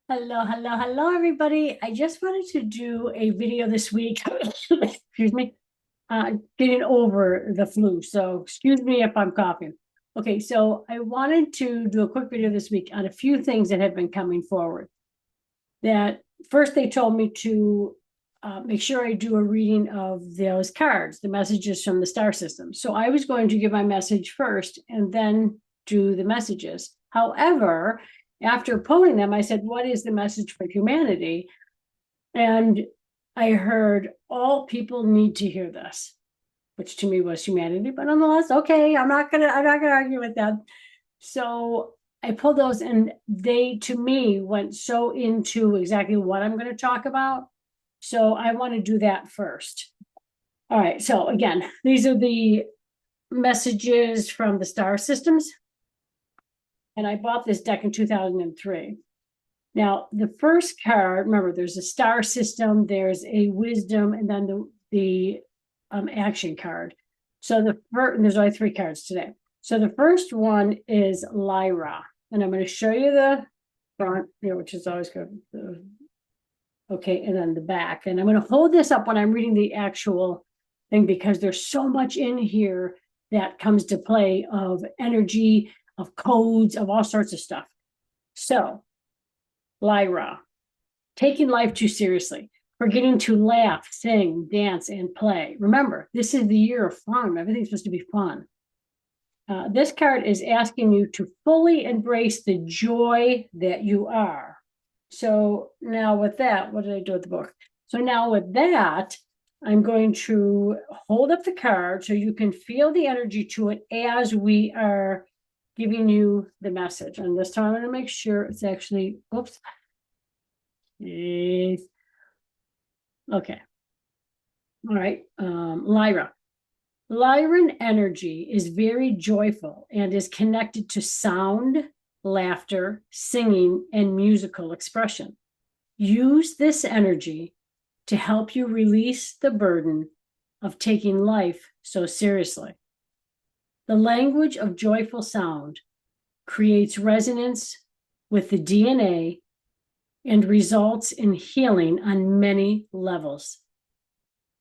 Hello, everybody. I just wanted to do a video this week. Excuse me, getting over the flu. So excuse me if I'm coughing. Okay, so I wanted to do a quick video this week on a few things that have been coming forward. That first they told me to make sure I do a reading of those cards, the messages from the star system. So I was going to give my message first and then do the messages. However, after pulling them, I said, what is the message for humanity? And I heard all people need to hear this, which to me was humanity, but nonetheless, okay, I'm not gonna argue with that. So I pulled those and they to me went so into exactly what I'm going to talk about. So I want to do that first. All right. So again, these are the messages from the star systems. And I bought this deck in 2003. Now, the first card, remember, there's a star system, there's a wisdom, and then the action card. So the first, and there's only three cards today. So the first one is Lyra, and I'm going to show you the front, which is always good. Okay, and then the back, and I'm going to hold this up when I'm reading the actual thing because there's so much in here that comes to play of energy, of codes, of all sorts of stuff. So Lyra, taking life too seriously, forgetting to laugh, sing, dance, and play. Remember, this is the year of fun. Everything's supposed to be fun. This card is asking you to fully embrace the joy that you are. So now with that, what did I do with the book? So now with that, I'm going to hold up the card so you can feel the energy to it as we are giving you the message. And this time I'm going to make sure it's actually, oops. Okay. All right. Lyra. Lyran energy is very joyful and is connected to sound, laughter, singing, and musical expression. Use this energy to help you release the burden of taking life so seriously. The language of joyful sound creates resonance with the DNA and results in healing on many levels.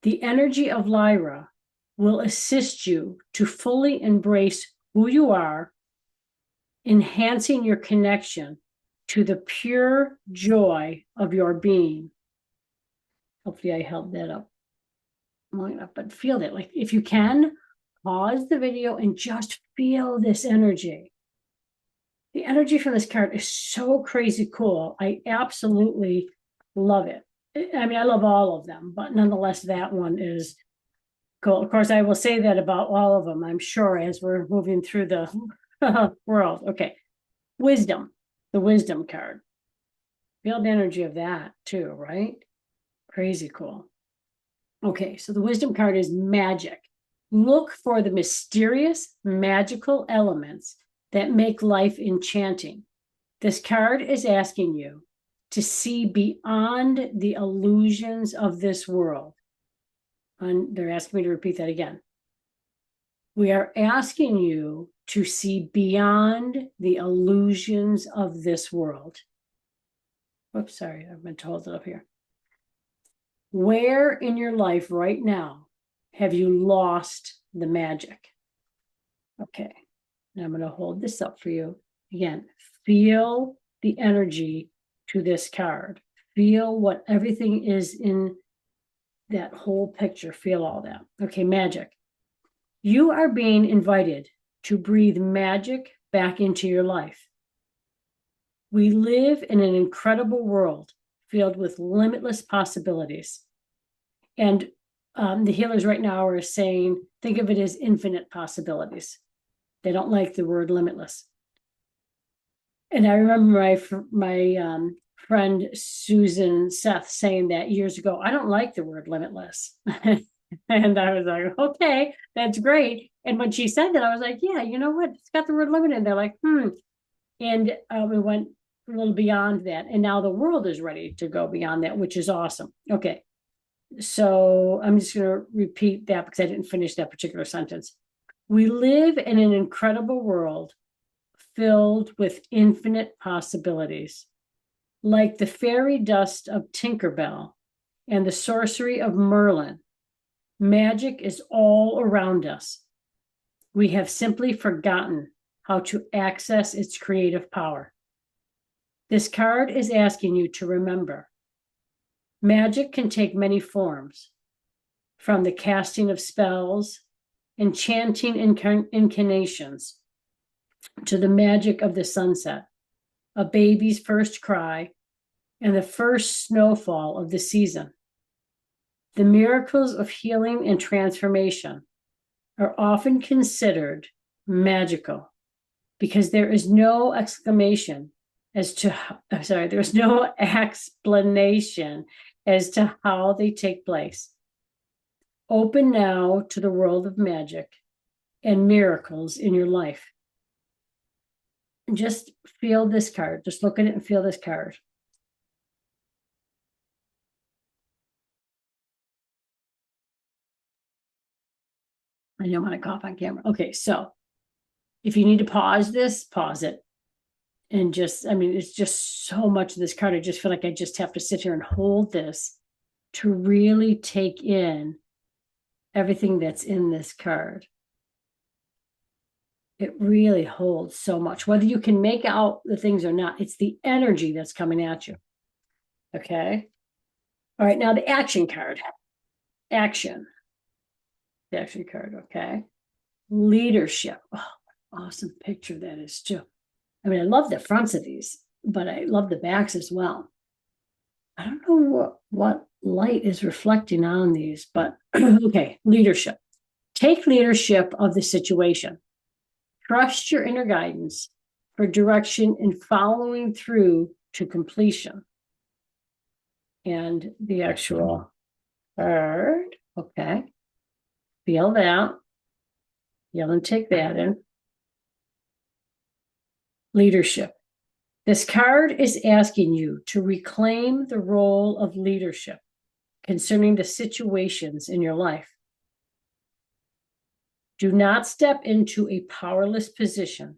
The energy of Lyra will assist you to fully embrace who you are, enhancing your connection to the pure joy of your being. Hopefully I held that up long enough, but feel that. Like if you can, pause the video and just feel this energy. The energy from this card is so crazy cool. I absolutely love it. I mean, I love all of them, but nonetheless, that one is cool. Of course, I will say that about all of them, I'm sure, as we're moving through the world. Okay. Wisdom, the wisdom card. Feel the energy of that too, right? Crazy cool. Okay, so the wisdom card is magic. Look for the mysterious, magical elements that make life enchanting. This card is asking you to see beyond the illusions of this world. And they're asking me to repeat that again. We are asking you to see beyond the illusions of this world. Whoops, sorry, I've been told it up here. Where in your life right now have you lost the magic? Okay, now I'm going to hold this up for you. Again, feel the energy to this card. Feel what everything is in that whole picture. Feel all that. Okay, magic. You are being invited to breathe magic back into your life. We live in an incredible world filled with limitless possibilities. And the healers right now are saying, think of it as infinite possibilities. They don't like the word limitless. And I remember my friend Susan Seth saying that years ago, I don't like the word limitless. And I was like, okay, that's great. And when she said that, I was like, yeah, you know what? It's got the word limited. And they're like, And we went a little beyond that. And now the world is ready to go beyond that, which is awesome. Okay. So I'm just going to repeat that because I didn't finish that particular sentence. We live in an incredible world filled with infinite possibilities. Like the fairy dust of Tinkerbell and the sorcery of Merlin, magic is all around us. We have simply forgotten how to access its creative power. This card is asking you to remember magic can take many forms, from the casting of spells, enchanting incantations, to the magic of the sunset, a baby's first cry, and the first snowfall of the season. The miracles of healing and transformation are often considered magical because there is no explanation as to how they take place. Open now to the world of magic and miracles in your life. And just feel this card. Just look at it and feel this card. I don't want to cough on camera. Okay, so if you need to pause this, pause it. And just, I mean, it's just so much of this card. I just feel like I just have to sit here and hold this to really take in everything that's in this card. It really holds so much. Whether you can make out the things or not, it's the energy that's coming at you. Okay. All right, now the action card. Action. The action card, okay. Leadership. Oh, awesome picture that is too. I mean, I love the fronts of these, but I love the backs as well. I don't know what light is reflecting on these, but okay, leadership. Take leadership of the situation. Trust your inner guidance for direction in following through to completion. And the actual card, okay. Feel that. Feel and take that in. Leadership. This card is asking you to reclaim the role of leadership concerning the situations in your life. Do not step into a powerless position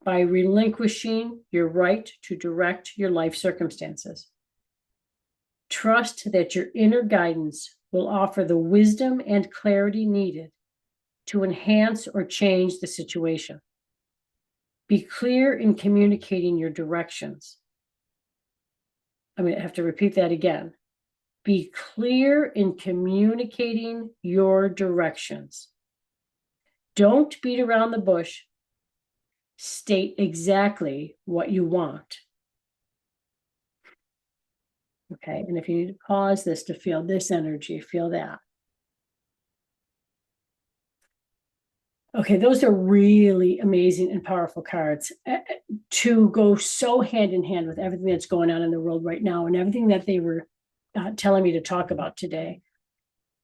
by relinquishing your right to direct your life circumstances. Trust that your inner guidance will offer the wisdom and clarity needed to enhance or change the situation. Be clear in communicating your directions. I'm going to have to repeat that again. Be clear in communicating your directions. Don't beat around the bush. State exactly what you want. Okay, and if you need to pause this to feel this energy, feel that. Okay, those are really amazing and powerful cards to go so hand in hand with everything that's going on in the world right now and everything that they were telling me to talk about today.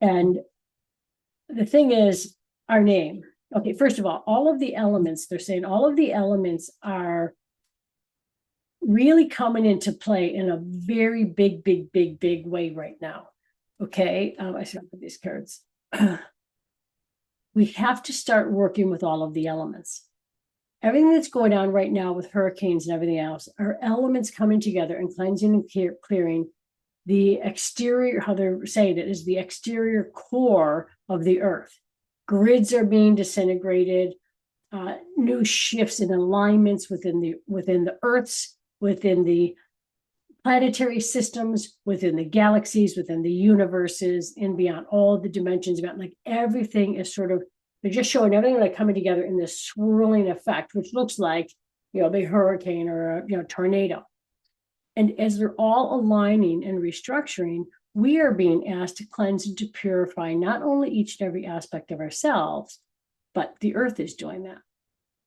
And the thing is, our name. Okay, first of all of the elements, they're saying all of the elements are really coming into play in a very big way right now. Okay, I should put these cards. We have to start working with all of the elements. Everything that's going on right now with hurricanes and everything else are elements coming together and cleansing and clearing the exterior, how they're saying it, is the exterior core of the earth. Grids are being disintegrated, new shifts and alignments within the earths, within the planetary systems, within the galaxies, within the universes, and beyond all the dimensions, about like everything is sort of, they're just showing everything like coming together in this swirling effect, which looks like, you know, a big hurricane or a tornado. And as they're all aligning and restructuring, we are being asked to cleanse and to purify not only each and every aspect of ourselves, but the earth is doing that.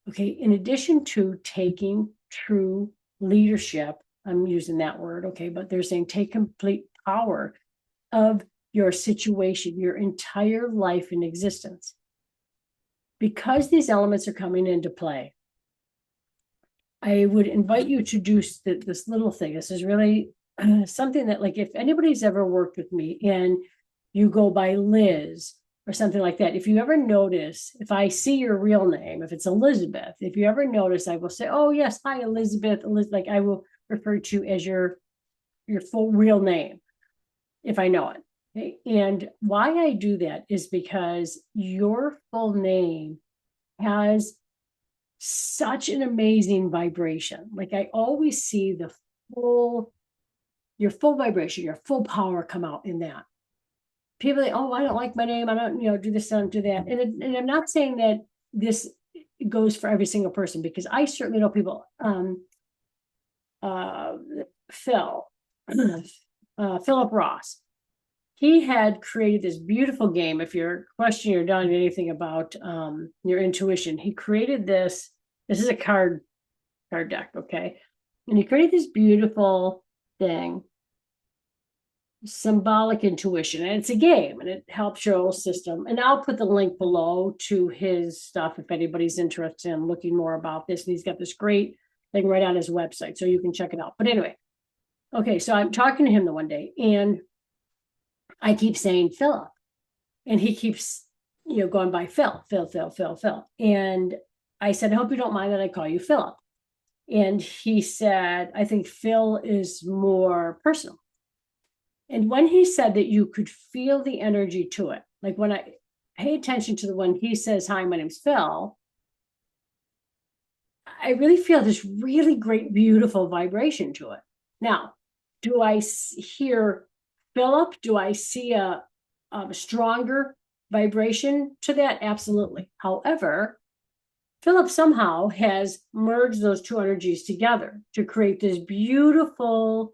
Okay, in addition to taking true leadership, I'm using that word, okay, but they're saying take complete power of your situation, your entire life and existence. Because these elements are coming into play, I would invite you to do this little thing. This is really something that, like, if anybody's ever worked with me and you go by Liz or something like that, if you ever notice, if I see your real name, if it's Elizabeth, if you ever notice, I will say, oh yes, hi Elizabeth, like I will referred to as your full real name, if I know it. Okay? And why I do that is because your full name has such an amazing vibration. Like I always see your full vibration, your full power come out in that. People say, oh, I don't like my name. I don't, do this, I don't do that. And I'm not saying that this goes for every single person, because I certainly know people, Philip Ross, he had created this beautiful game. If you're questioning or doubting anything about your intuition, he created this is a card deck, okay? And he created this beautiful thing, symbolic intuition, and it's a game, and it helps your whole system. And I'll put the link below to his stuff if anybody's interested in looking more about this. And he's got this great thing right on his website, so you can check it out. But anyway, okay, so I'm talking to him the one day, and I keep saying Philip, and he keeps going by Phil. And I said, I hope you don't mind that I call you Philip. And he said, I think Phil is more personal. And when he said that you could feel the energy to it, like when I pay attention to when he says, hi, my name's Phil, I really feel this really great, beautiful vibration to it. Now, do I hear Philip? Do I see a stronger vibration to that? Absolutely. However, Philip somehow has merged those two energies together to create this beautiful,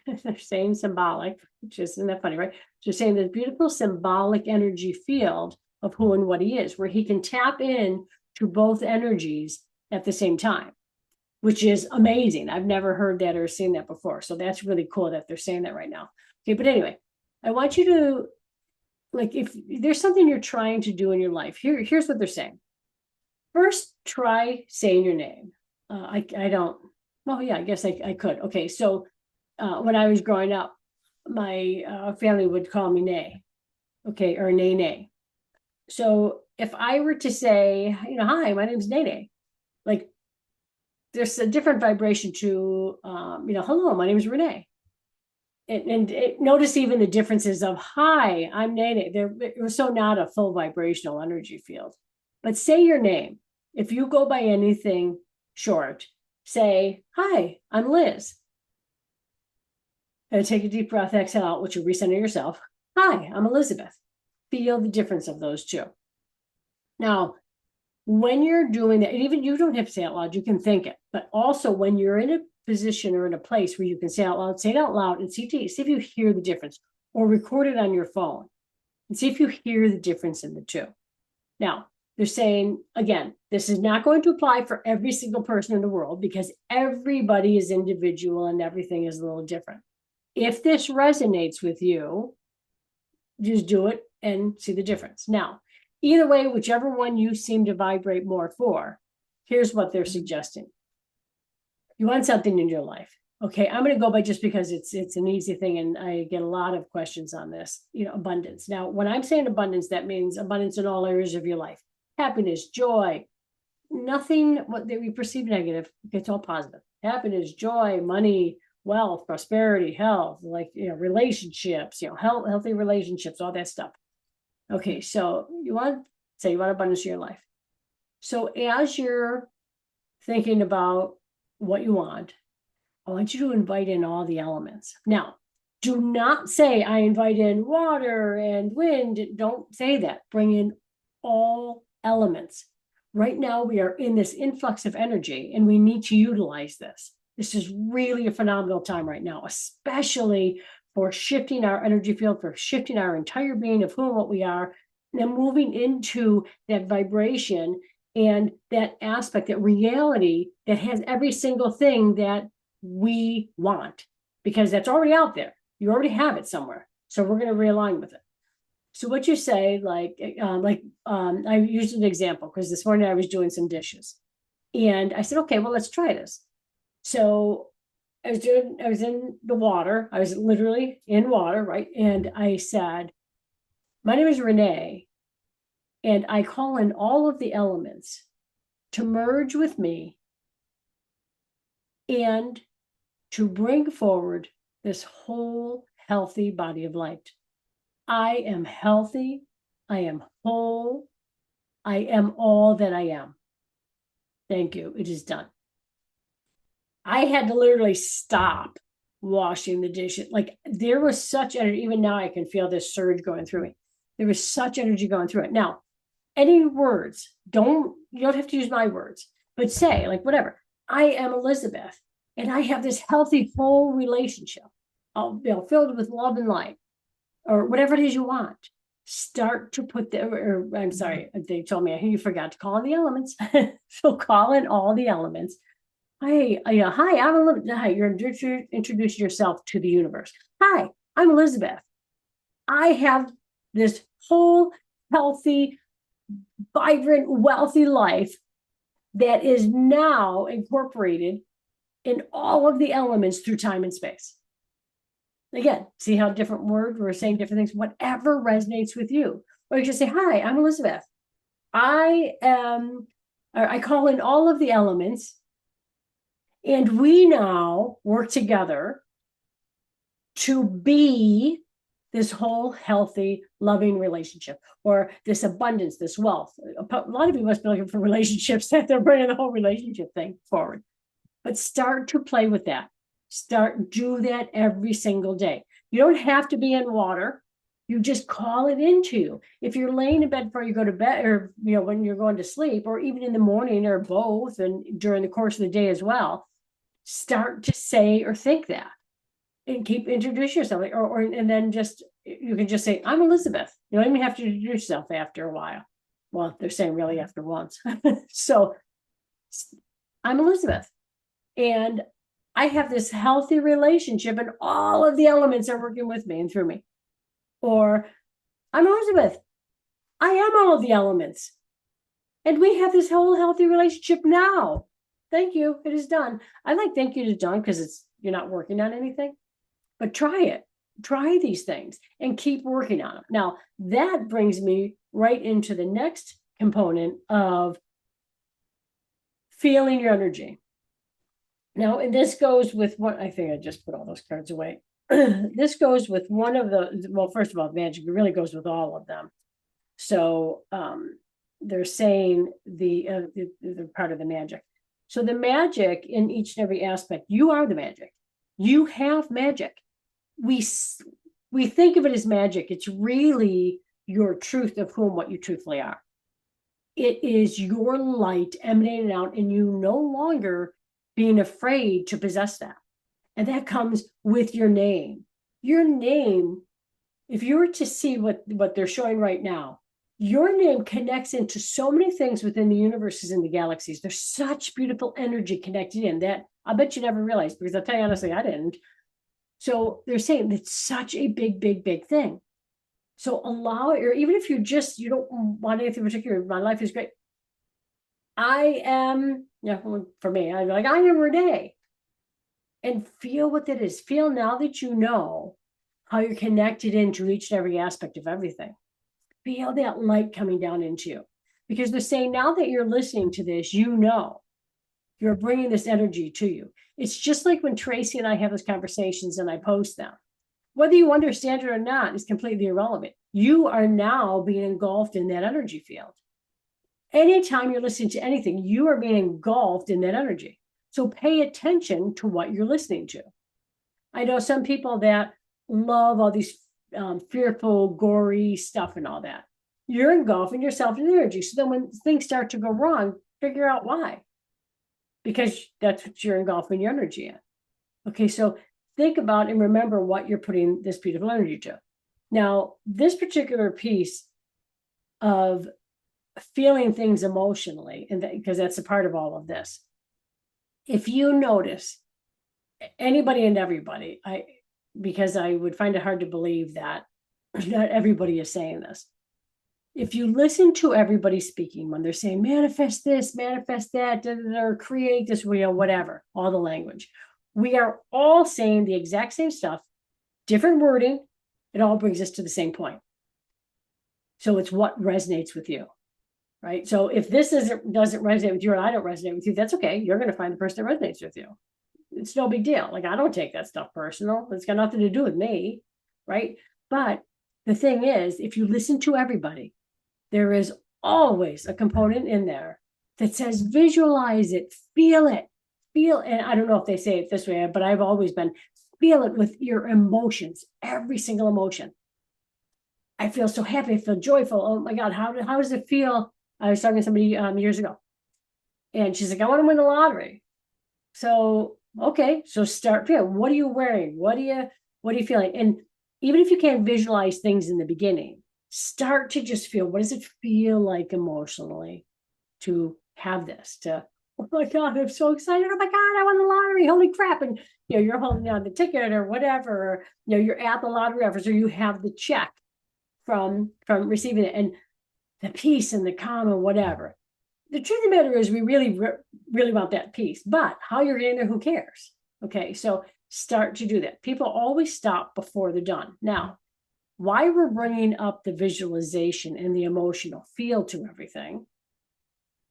they're saying symbolic, which isn't that funny, right? They're saying this beautiful symbolic energy field of who and what he is, where he can tap in to both energies at the same time, which is amazing. I've never heard that or seen that before. So that's really cool that they're saying that right now. Okay, but anyway, I want you to, like, if there's something you're trying to do in your life, here's what they're saying. First, try saying your name. I don't, well, yeah, I guess I could. Okay, so when I was growing up, my family would call me Nay, okay, or Nay. So if I were to say, hi, my name's Nay, like there's a different vibration to, hello, my name is Renee. And notice even the differences of, hi, I'm Nay. It was so not a full vibrational energy field. But say your name. If you go by anything short, say, hi, I'm Liz. And take a deep breath, exhale out, which will recenter yourself. Hi, I'm Elizabeth. Feel the difference of those two. Now, when you're doing that, and even you don't have to say it out loud, you can think it. But also when you're in a position or in a place where you can say it out loud, say it out loud and see if you hear the difference, or record it on your phone and see if you hear the difference in the two. Now, they're saying, again, this is not going to apply for every single person in the world because everybody is individual and everything is a little different. If this resonates with you, just do it and see the difference. Now, either way, whichever one you seem to vibrate more for, here's what they're suggesting. You want something in your life. Okay, I'm going to go by just because it's an easy thing, and I get a lot of questions on this, abundance. Now, when I'm saying abundance, that means abundance in all areas of your life. Happiness, joy, nothing what we perceive negative. It's all positive. Happiness, joy, money, wealth, prosperity, health, relationships, healthy relationships, all that stuff. Okay, so you want abundance in your life. So as you're thinking about what you want, I want you to invite in all the elements. Now, do not say, I invite in water and wind. Don't say that. Bring in all elements. Right now, we are in this influx of energy, and we need to utilize this. This is really a phenomenal time right now, especially for shifting our energy field, for shifting our entire being of who and what we are, and then moving into that vibration and that aspect, that reality that has every single thing that we want, because that's already out there. You already have it somewhere. So we're going to realign with it. So what you say, I used an example because this morning I was doing some dishes, and I said, okay, well, let's try this. So I was in the water. I was literally in water, right? And I said, my name is Renee, and I call in all of the elements to merge with me and to bring forward this whole healthy body of light. I am healthy. I am whole. I am all that I am. Thank you. It is done. I had to literally stop washing the dishes. Like there was such energy. Even now I can feel this surge going through me. There was such energy going through it. Now, any words, you don't have to use my words, but say like whatever. I am Elizabeth and I have this healthy, full relationship, filled with love and light, or whatever it is you want. Start to put I'm sorry, they told me you forgot to call in the elements. So call in all the elements. Hi, I'm Elizabeth. Hi, you're introducing yourself to the universe. Hi, I'm Elizabeth. I have this whole healthy, vibrant, wealthy life that is now incorporated in all of the elements through time and space. Again, see how different words we're saying different things, whatever resonates with you. Or you just say, hi, I'm Elizabeth. I call in all of the elements, and we now work together to be this whole healthy, loving relationship, or this abundance, this wealth. A lot of you must be looking for relationships that they're bringing the whole relationship thing forward. But start to play with that. Do that every single day. You don't have to be in water. You just call it into you. If you're laying in bed before you go to bed, or when you're going to sleep, or even in the morning, or both, and during the course of the day as well, start to say or think that, and keep introduce yourself, and then you can just say, I'm Elizabeth. You don't even have to introduce yourself after a while. Well, they're saying really after once. So I'm Elizabeth, and I have this healthy relationship, and all of the elements are working with me and through me. Or I'm Elizabeth. I am all of the elements, and we have this whole healthy relationship now. Thank you. It is done. I like thank you to done because you're not working on anything, but try it. Try these things and keep working on them. Now, that brings me right into the next component of feeling your energy. Now, and this goes with what I think I just put all those cards away. This goes with one of well, first of all, magic really goes with all of them. So they're saying the part of the magic. So the magic in each and every aspect, you are the magic. You have magic. We think of it as magic. It's really your truth of what you truthfully are. It is your light emanating out, and you no longer being afraid to possess that. And that comes with your name. Your name, if you were to see what they're showing right now, your name connects into so many things within the universes and the galaxies. There's such beautiful energy connected in that I bet you never realized, because I'll tell you honestly, I didn't. So they're saying it's such a big, big, big thing. So allow it, or even if you don't want anything particular, my life is great. I am, for me, I'm like, I am Renee. And feel what that is. Feel now that you know how you're connected into each and every aspect of everything. Feel that light coming down into you. Because they're saying now that you're listening to this, you're bringing this energy to you. It's just like when Tracy and I have those conversations and I post them. Whether you understand it or not is completely irrelevant. You are now being engulfed in that energy field. Anytime you're listening to anything, you are being engulfed in that energy. So pay attention to what you're listening to. I know some people that love all these fearful, gory stuff and all that. You're engulfing yourself in energy. So then when things start to go wrong, figure out why. Because that's what you're engulfing your energy in. Okay, so think about and remember what you're putting this beautiful energy to. Now, this particular piece of feeling things emotionally, and because that's a part of all of this. If you notice anybody and everybody, because I would find it hard to believe that not everybody is saying this. If you listen to everybody speaking when they're saying manifest this, manifest that, or create this, whatever, all the language, we are all saying the exact same stuff, different wording. It all brings us to the same point. So it's what resonates with you, right? So if this doesn't resonate with you, and I don't resonate with you, that's okay. You're going to find the person that resonates with you. it's no big deal. Like, I don't take that stuff personal. It's got nothing to do with me, right? But the thing is, if you listen to everybody, there is always a component in there that says visualize it, feel, and I don't know if they say it this way, but I've always been feel it with your emotions, every single emotion. I feel so happy, I feel joyful. Oh my God, how does it feel? I was talking to somebody years ago, and she's like, I want to win the lottery. So, okay, so start feeling. What are you wearing? What are you feeling? And even if you can't visualize things in the beginning, start to just feel, what does it feel like emotionally to have this? To, oh my God, I'm so excited. Oh my God, I won the lottery. Holy crap. And you're holding on the ticket or whatever, or you're at the lottery office, or you have the check from receiving it, and the peace and the calm and whatever. The truth of the matter is, we really want that peace, but how you're getting there, who cares? Okay, so start to do that. People always stop before they're done. Now, why we're bringing up the visualization and the emotional feel to everything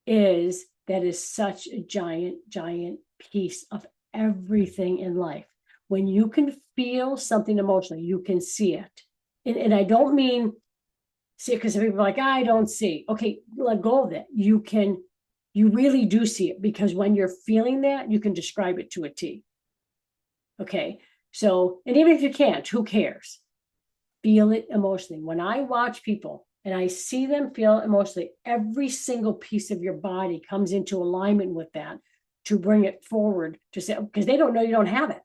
is that is such a giant piece of everything in life. When you can feel something emotionally, you can see it. And I don't mean see it because people are like, I don't see. Okay, let go of that. You really do see it, because when you're feeling that, you can describe it to a T. Okay, so, and even if you can't, who cares? Feel it emotionally. When I watch people and I see them feel emotionally, every single piece of your body comes into alignment with that to bring it forward, to say, because they don't know you don't have it.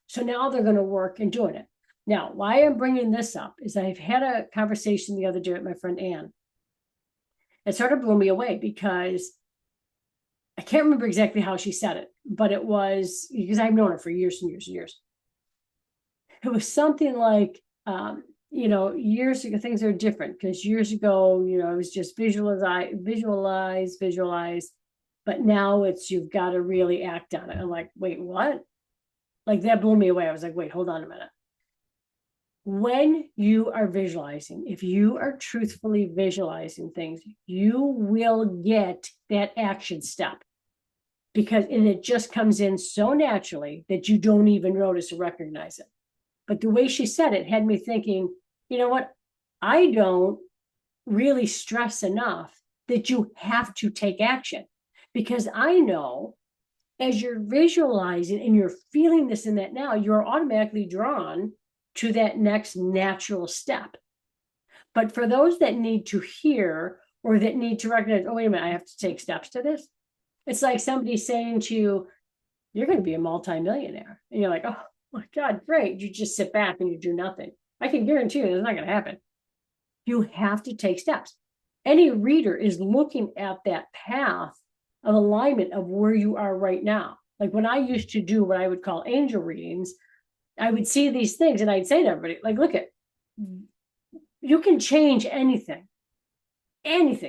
So now they're going to work in doing it. Now, why I'm bringing this up is I've had a conversation the other day with my friend Ann. It sort of blew me away, because I can't remember exactly how she said it, but it was, because I've known her for years and years and years. It was something like, years ago, things are different, because years ago, it was just visualize. But now it's, you've got to really act on it. I'm like, wait, what? Like, that blew me away. I was like, wait, hold on a minute. When you are visualizing, if you are truthfully visualizing things, you will get that action step, and it just comes in so naturally that you don't even notice or recognize it. But the way she said it had me thinking, you know what? I don't really stress enough that you have to take action, because I know as you're visualizing and you're feeling this and that now, you're automatically drawn to that next natural step. But for those that need to hear, or that need to recognize, oh, wait a minute, I have to take steps to this. It's like somebody saying to you, you're going to be a multimillionaire. And you're like, oh my God, great. You just sit back and you do nothing. I can guarantee you it's not going to happen. You have to take steps. Any reader is looking at that path of alignment of where you are right now. Like, when I used to do what I would call angel readings, I would see these things and I'd say to everybody, like, look at, you can change anything.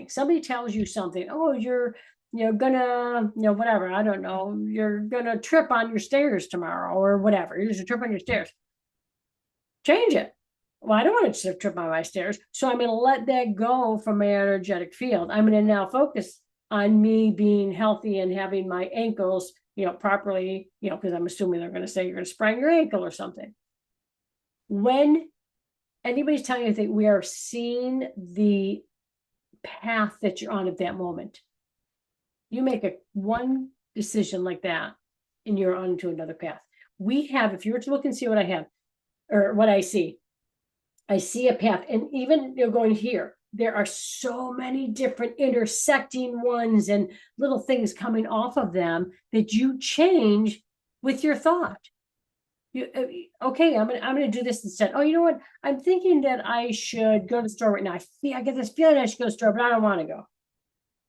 Somebody tells you something, oh, you're gonna, whatever, I don't know, you're gonna trip on your stairs tomorrow or whatever, you're just trip on your stairs. Change it. Well, I don't want to trip on my stairs, so I'm going to let that go from my energetic field. I'm going to now focus on me being healthy and having my ankles, properly, because I'm assuming they're going to say you're going to sprain your ankle or something. When anybody's telling you anything, we are seeing the path that you're on at that moment. You make one decision like that and you're on to another path. We have, if you were to look and see what I have, or what I see a path, and even going here, there are so many different intersecting ones and little things coming off of them that you change with your thought. Okay, I'm gonna do this instead. Oh, you know what? I'm thinking that I should go to the store right now. I get this feeling I should go to the store, but I don't want to go.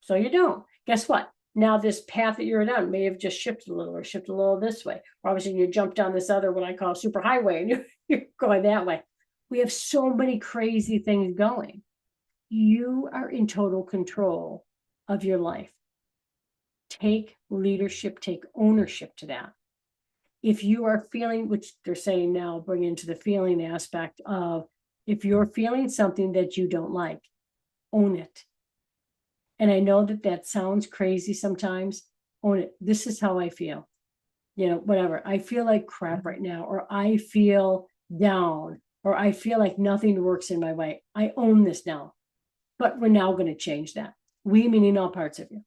So you don't. Guess what? Now this path that you're down may have just shifted a little, or shifted a little this way. Or obviously you jump down this other, what I call super highway, and you're going that way. We have so many crazy things going. You are in total control of your life. Take leadership, take ownership to that. If you are feeling, which they're saying now, bring into the feeling aspect of, if you're feeling something that you don't like, own it. And I know that sounds crazy sometimes. Own it. This is how I feel. whatever. I feel like crap right now, or I feel down, or I feel like nothing works in my way. I own this now, but we're now going to change that. We meaning all parts of you.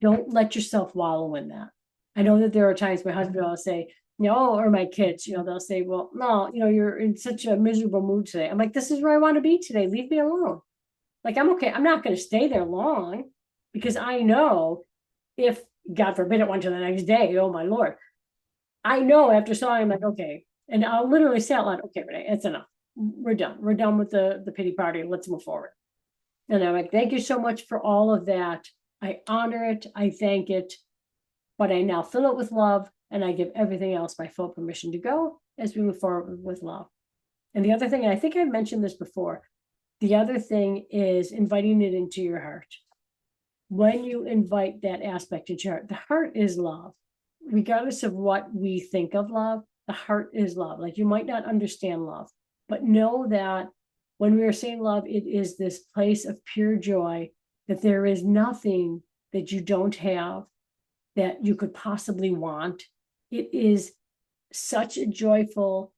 Don't let yourself wallow in that. I know that there are times my husband will say, or my kids, they'll say, well, no, you're in such a miserable mood today. I'm like, this is where I want to be today. Leave me alone. Like, I'm okay. I'm not going to stay there long because I know if, God forbid, it went to the next day, oh my Lord. I know after sawing, I'm like, okay. And I'll literally say out loud, okay, Renee, it's enough. We're done. We're done with the pity party. Let's move forward. And I'm like, thank you so much for all of that. I honor it. I thank it. But I now fill it with love, and I give everything else my full permission to go as we move forward with love. And the other thing, and I think I've mentioned this before, the other thing is inviting it into your heart. When you invite that aspect into your heart, the heart is love. Regardless of what we think of love, the heart is love. Like, you might not understand love, but know that when we are saying love, it is this place of pure joy, that there is nothing that you don't have that you could possibly want. It is such a joyful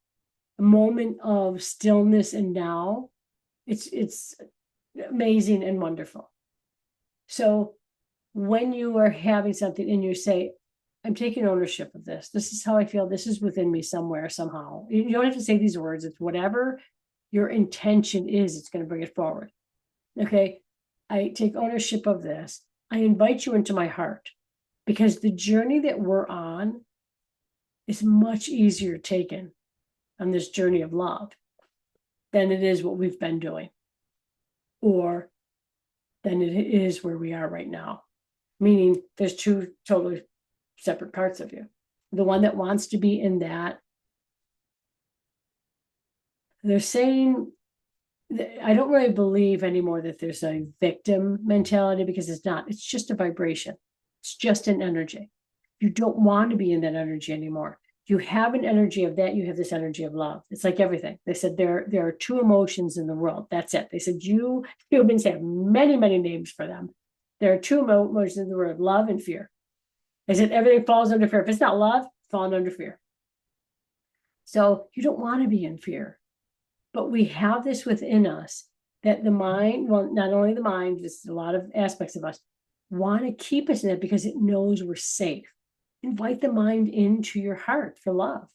moment of stillness and now. It's amazing and wonderful. So when you are having something and you say, I'm taking ownership of this. This is how I feel. This is within me somewhere, somehow. You don't have to say these words. It's whatever your intention is, it's going to bring it forward. Okay. I take ownership of this. I invite you into my heart, because the journey that we're on is much easier taken on this journey of love than it is what we've been doing, or than it is where we are right now. Meaning there's two totally separate parts of you. The one that wants to be in that, they're saying, I don't really believe anymore that there's a victim mentality, because it's not. It's just a vibration. It's just an energy. You don't want to be in that energy anymore. You have an energy of that. You have this energy of love. It's like everything. They said there are two emotions in the world. That's it. They said humans have many, many names for them. There are two emotions in the world: love and fear. They said everything falls under fear. If it's not love, it's falling under fear. So you don't want to be in fear. But we have this within us that the mind, well, not only the mind, just a lot of aspects of us want to keep us in it because it knows we're safe. Invite the mind into your heart for love.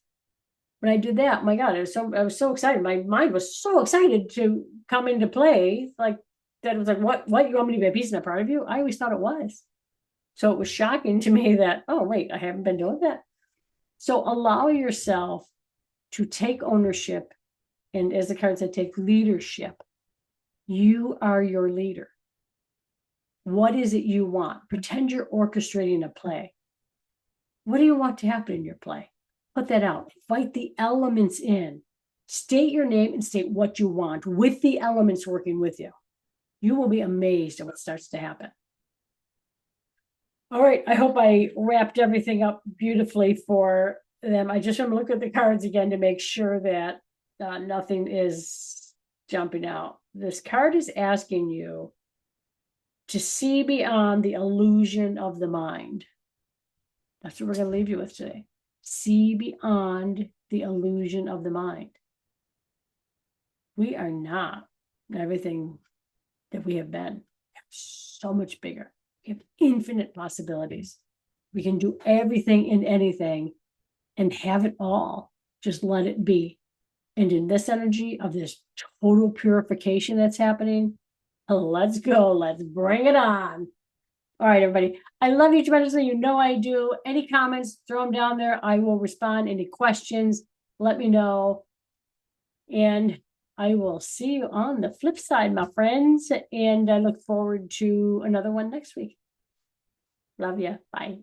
When I did that, my God, I was so excited. My mind was so excited to come into play. Like, that it was like, what, you want me to be a piece and a part of you? I always thought it was. So it was shocking to me that, oh, wait, I haven't been doing that. So allow yourself to take ownership. And as the card said, take leadership. You are your leader. What is it you want? Pretend you're orchestrating a play. What do you want to happen in your play? Put that out. Invite the elements in. State your name and state what you want with the elements working with you. You will be amazed at what starts to happen. All right. I hope I wrapped everything up beautifully for them. I just want to look at the cards again to make sure that nothing is jumping out. This card is asking you to see beyond the illusion of the mind. That's what we're going to leave you with today. See beyond the illusion of the mind. We are not everything that we have been. We are so much bigger. We have infinite possibilities. We can do everything and anything and have it all. Just let it be. And in this energy of this total purification that's happening, let's go. Let's bring it on. All right, everybody. I love you tremendously. You know I do. Any comments, throw them down there. I will respond. Any questions, let me know. And I will see you on the flip side, my friends. And I look forward to another one next week. Love you. Bye.